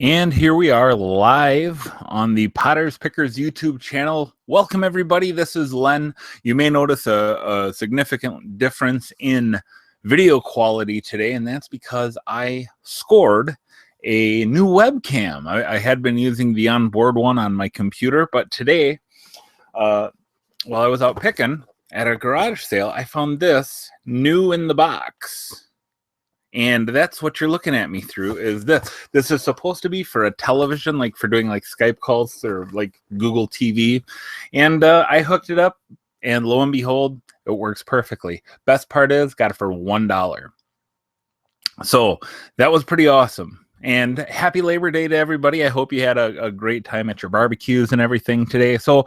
And here we are live on the Potters Pickers YouTube channel. Welcome, everybody. This is Len. You may notice a significant difference in video quality today, and that's because I scored a new webcam. I had been using the onboard one on my computer, but today, while I was out picking at a garage sale, I found this new in the box. And that's what you're looking at me through is this. This is supposed to be for a television, like for doing like Skype calls or like Google TV. And I hooked it up, and lo and behold, it works perfectly. Best part is, got it for $1. So that was pretty awesome. And happy Labor Day to everybody. I hope you had a great time at your barbecues and everything today. So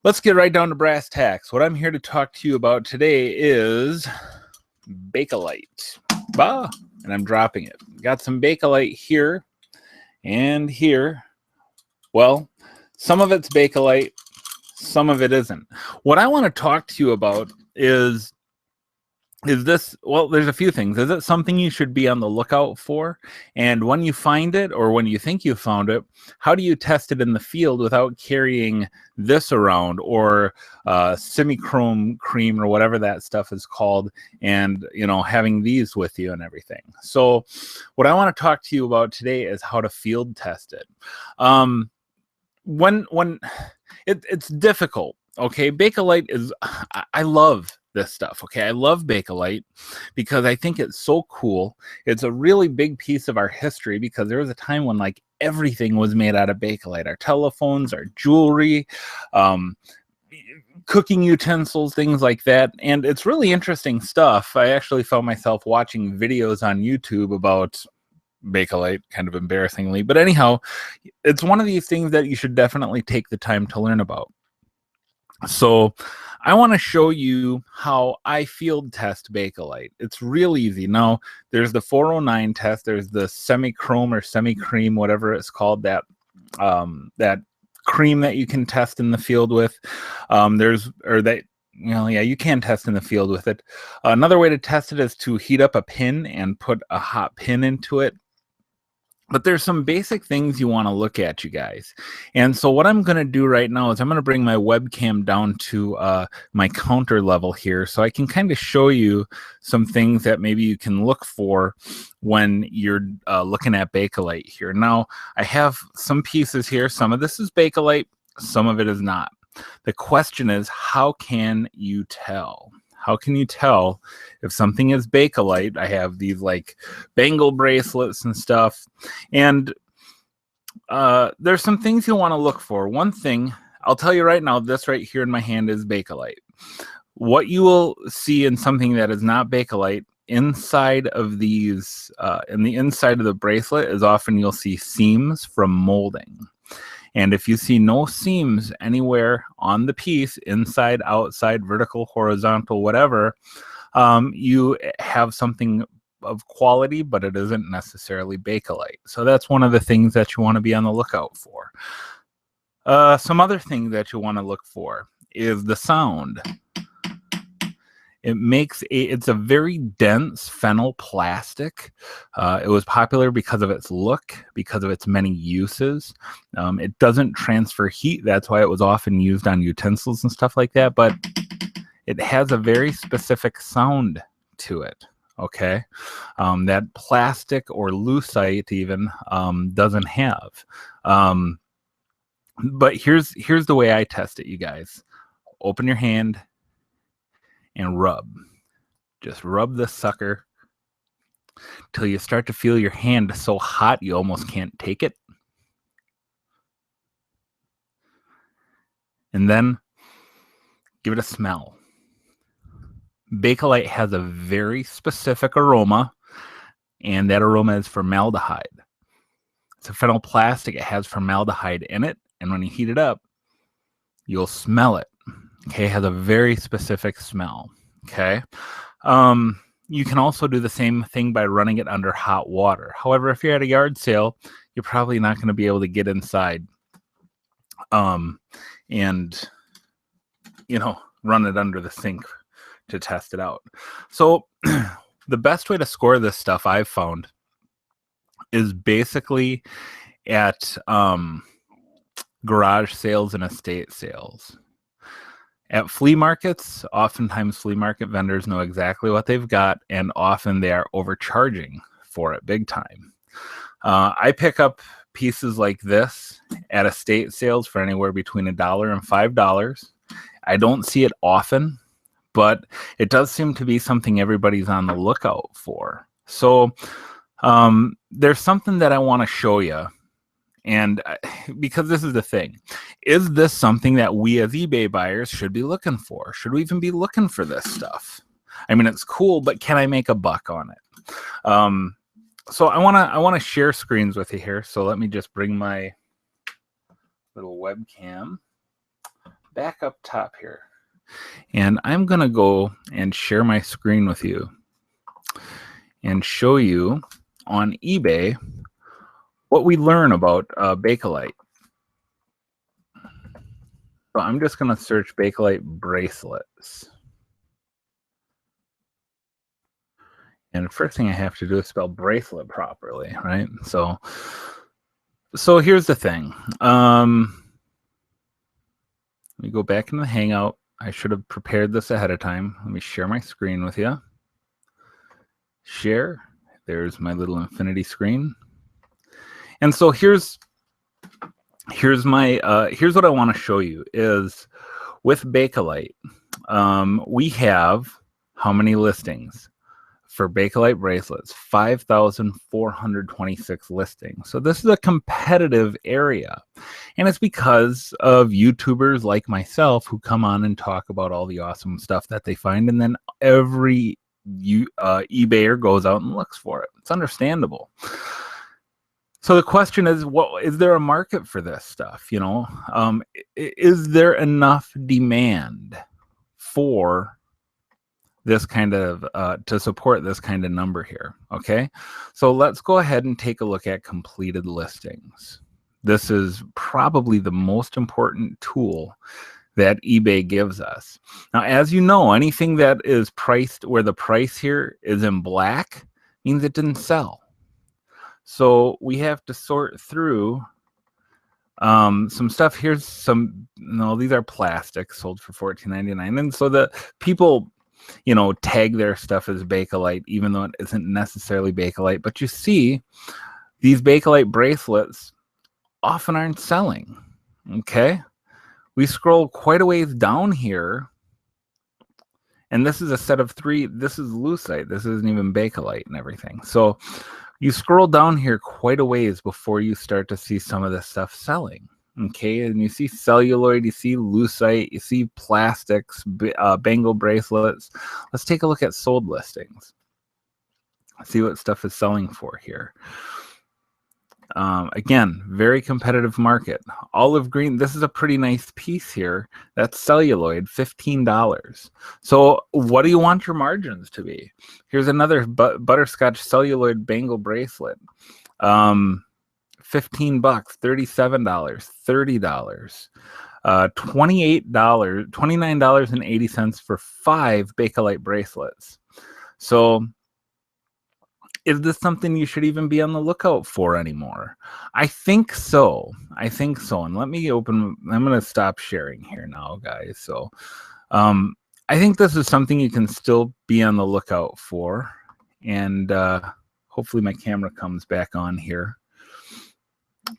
let's get right down to brass tacks. What I'm here to talk to you about today is Bakelite. And I'm dropping it. Got some Bakelite here and here. Well, some of it's Bakelite, some of it isn't. What I want to talk to you about is this, well, there's a few things. Is it something you should be on the lookout for? And when you find it, or when you think you found it, how do you test it in the field without carrying this around, or semi-chrome cream, or whatever that stuff is called, and having these with you and everything? So what I want to talk to you about today is how to field test it. When it's difficult. Okay, Bakelite is, I love this stuff. Okay, I love Bakelite because I think it's so cool. It's a really big piece of our history, because there was a time when like everything was made out of Bakelite. Our telephones, our jewelry, cooking utensils, things like that. And it's really interesting stuff. I actually found myself watching videos on YouTube about Bakelite, kind of embarrassingly. But anyhow, it's one of these things that you should definitely take the time to learn about. So I want to show you how I field test Bakelite. It's real easy. Now, there's the 409 test. There's the semi-chrome or semi-cream, whatever it's called, that cream that you can test in the field with. You can test in the field with it. Another way to test it is to heat up a pin and put a hot pin into it. But there's some basic things you want to look at, you guys. And so what I'm going to do right now is I'm going to bring my webcam down to my counter level here, so I can kind of show you some things that maybe you can look for when you're looking at Bakelite here. Now, I have some pieces here. Some of this is Bakelite, some of it is not. The question is, how can you tell? How can you tell if something is Bakelite? I have these like bangle bracelets and stuff. And there's some things you'll want to look for. One thing, I'll tell you right now, this right here in my hand is Bakelite. What you will see in something that is not Bakelite, inside of these, in the inside of the bracelet, is often you'll see seams from molding. And if you see no seams anywhere on the piece, inside, outside, vertical, horizontal, whatever, you have something of quality, but it isn't necessarily Bakelite. So that's one of the things that you want to be on the lookout for. Some other things that you want to look for is the sound. It's a very dense fennel plastic. It was popular because of its look, because of its many uses. It doesn't transfer heat. That's why it was often used on utensils and stuff like that. But it has a very specific sound to it. Okay, that plastic or lucite even doesn't have. But here's the way I test it, you guys. Open your hand and rub. Just rub this sucker till you start to feel your hand so hot you almost can't take it. And then give it a smell. Bakelite has a very specific aroma, and that aroma is formaldehyde. It's a phenol plastic. It has formaldehyde in it, and when you heat it up, you'll smell it. Okay, it has a very specific smell. Okay, you can also do the same thing by running it under hot water. However, if you're at a yard sale, you're probably not going to be able to get inside and run it under the sink to test it out. So the best way to score this stuff I've found is basically at garage sales and estate sales. At flea markets, oftentimes flea market vendors know exactly what they've got, and often they are overcharging for it big time. I pick up pieces like this at estate sales for anywhere between $1 and $5. I don't see it often, but it does seem to be something everybody's on the lookout for. So there's something that I want to show you. And because this is the thing, is this something that we as eBay buyers should be looking for? Should we even be looking for this stuff? I mean, it's cool, but can I make a buck on it? So I want to share screens with you here. So let me just bring my little webcam back up top here. And I'm going to go and share my screen with you and show you on eBay what we learn about Bakelite. So I'm just going to search Bakelite bracelets. And the first thing I have to do is spell bracelet properly, right? So here's the thing. Let me go back into the Hangout. I should have prepared this ahead of time. Let me share my screen with you. Share. There's my little infinity screen. And so here's what I want to show you is with Bakelite, we have how many listings for Bakelite bracelets? 5,426 listings. So this is a competitive area, and it's because of YouTubers like myself who come on and talk about all the awesome stuff that they find, and then every eBayer goes out and looks for it. It's understandable. So the question is, is there a market for this stuff? You know, is there enough demand for this kind of to support this kind of number here? Okay, so let's go ahead and take a look at completed listings. This is probably the most important tool that eBay gives us. Now, as you know, anything that is priced where the price here is in black means it didn't sell. So we have to sort through some stuff. Here's some, no, these are plastic, sold for $14.99. And so the people, you know, tag their stuff as Bakelite, even though it isn't necessarily Bakelite. But you see, these Bakelite bracelets often aren't selling. Okay. We scroll quite a ways down here. And this is a set of 3. This is lucite. This isn't even Bakelite and everything. So you scroll down here quite a ways before you start to see some of this stuff selling. Okay, and you see celluloid, you see lucite, you see plastics, bangle bracelets. Let's take a look at sold listings. See what stuff is selling for here. Again, very competitive market. Olive green, this is a pretty nice piece here. That's celluloid, $15. So what do you want your margins to be? Here's another butterscotch celluloid bangle bracelet. $15, $37, $30, $28, $29.80 for 5 Bakelite bracelets. So is this something you should even be on the lookout for anymore? I think so. I think so. And let me open, I'm going to stop sharing here now, guys. So I think this is something you can still be on the lookout for. And hopefully my camera comes back on here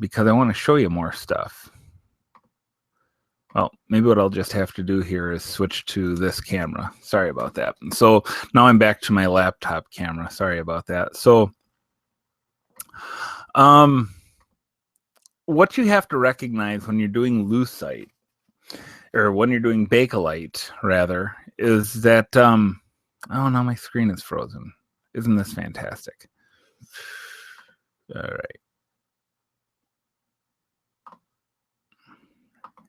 because I want to show you more stuff. Well, maybe what I'll just have to do here is switch to this camera. Sorry about that. So now I'm back to my laptop camera. Sorry about that. So what you have to recognize when you're doing lucite, or when you're doing Bakelite, rather, is that, oh, now my screen is frozen. Isn't this fantastic? All right.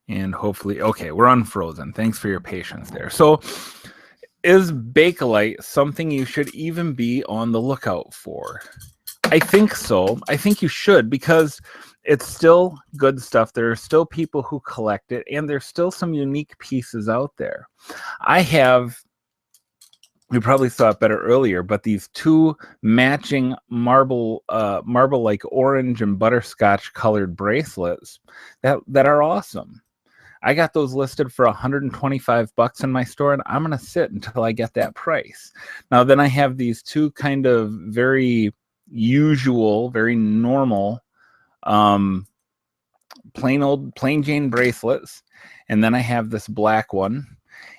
And hopefully, okay, we're unfrozen. Thanks for your patience there. So is Bakelite something you should even be on the lookout for? I think so. I think you should, because it's still good stuff. There are still people who collect it, and there's still some unique pieces out there. I have you probably saw it better earlier, but these two matching marble like orange and butterscotch colored bracelets that are awesome. I got those listed for $125 in my store, and I'm going to sit until I get that price. Now, then I have these two kind of very usual, very normal, plain Jane bracelets. And then I have this black one.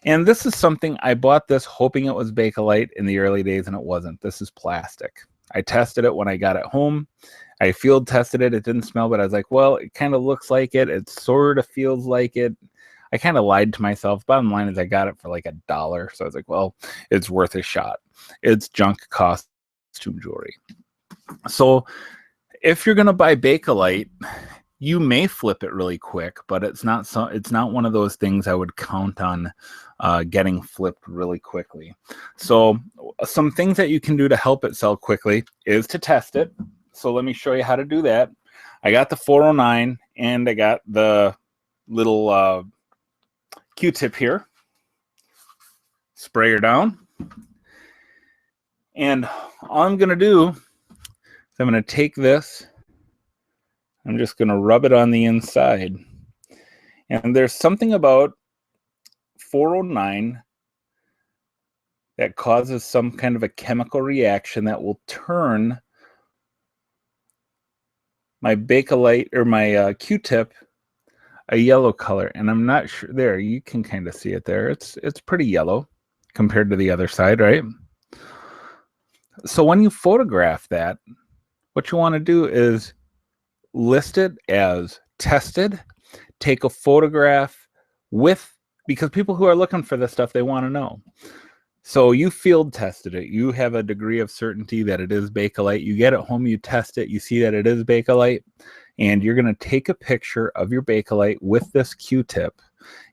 And this is something, I bought this hoping it was Bakelite in the early days, and it wasn't. This is plastic. I tested it when I got it home. I field tested it. It didn't smell, but I was like, well, it kind of looks like it. It sort of feels like it. I kind of lied to myself. Bottom line is I got it for like $1. So I was like, well, it's worth a shot. It's junk costume jewelry. So if you're going to buy Bakelite, you may flip it really quick, but it's not one of those things I would count on getting flipped really quickly. So some things that you can do to help it sell quickly is to test it. So let me show you how to do that. I got the 409 and I got the little Q-tip here. Spray her down. And all I'm going to do is I'm going to take this. I'm just going to rub it on the inside. And there's something about 409 that causes some kind of a chemical reaction that will turn my Bakelite or my Q-tip a yellow color. And I'm not sure, there, you can kind of see it there. It's pretty yellow compared to the other side, right? So when you photograph that, what you want to do is list it as tested, take a photograph with, because people who are looking for this stuff, they want to know. So you field tested it. You have a degree of certainty that it is Bakelite. You get it home, you test it, you see that it is Bakelite, and you're going to take a picture of your Bakelite with this Q-tip.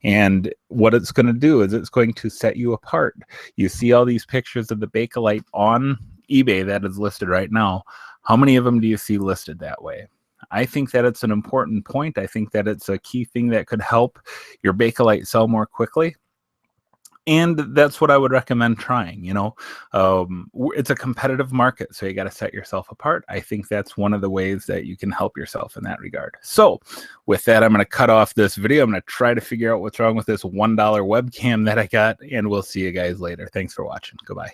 And what it's going to do is it's going to set you apart. You see all these pictures of the Bakelite on eBay that is listed right now. How many of them do you see listed that way? I think that it's an important point. I think that it's a key thing that could help your Bakelite sell more quickly. And that's what I would recommend trying. You know, it's a competitive market, so you got to set yourself apart. I think that's one of the ways that you can help yourself in that regard. So with that, I'm going to cut off this video. I'm going to try to figure out what's wrong with this $1 webcam that I got, and we'll see you guys later. Thanks for watching. Goodbye.